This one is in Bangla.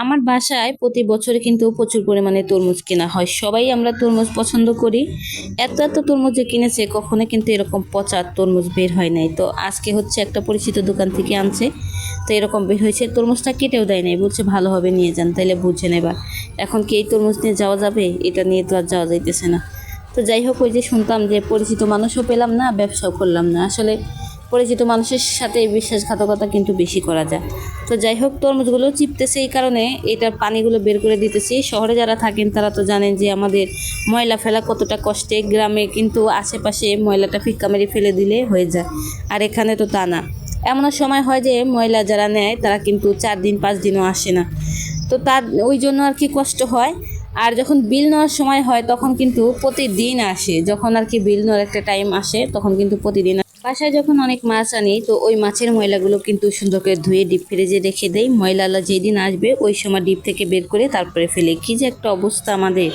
আমার বাসায় প্রতি বছরে কিন্তু প্রচুর পরিমাণে তরমুজ কেনা হয়। সবাই আমরা তরমুজ পছন্দ করি। এত এত তরমুজ যে কিনেছে কখনো কিন্তু এরকম পচা তরমুজ বের হয় নাই। তো আজকে হচ্ছে একটা পরিচিত দোকান থেকে আনছে, তো এরকম বের হয়েছে। তরমুজটা কেটেও দেয় নাই, বলছে ভালোভাবে নিয়ে যান, তাইলে বুঝে নেবা। এখন কি এই তরমুজ নিয়ে যাওয়া যাবে? এটা নিয়ে তো আর যাওয়া যাইতেছে না। তো যাই হোক, ওই যে শুনতাম যে পরিচিত মানুষও পেলাম না, ব্যবসাও করলাম না। আসলে পরিচিত মানুষের সাথে বিশ্বাসঘাতকতা কিন্তু বেশি করা যায়। তো যাই হোক, তরমুজগুলো চিপতেছে, এই কারণে এটার পানিগুলো বের করে দিতেছি। শহরে যারা থাকেন তারা তো জানেন যে আমাদের ময়লা ফেলা কতটা কষ্টে। গ্রামে কিন্তু আশেপাশে ময়লাটা ফিক্কা মেরে ফেলে দিলে হয়ে যায়, আর এখানে তো তা না। এমনও সময় হয় যে ময়লা যারা নেয় তারা কিন্তু 4 দিন 5 দিনও আসে না। তো তার ওই জন্য আর কি কষ্ট হয়। আর যখন বিল নেওয়ার সময় হয় তখন কিন্তু প্রতিদিন আসে। যখন আর কি বিল নেওয়ার একটা টাইম আসে তখন কিন্তু প্রতিদিন বাসায় যখন অনেক মাছ আনি, তো ওই মাছের ময়লাগুলো কিন্তু সুন্দর করে ধুয়ে ডিপ ফ্রিজে রেখে দেই। ময়লালা যেদিন আসবে ওই সময় ডিপ থেকে বের করে তারপরে ফেলে। কি যে একটা অবস্থা আমাদের!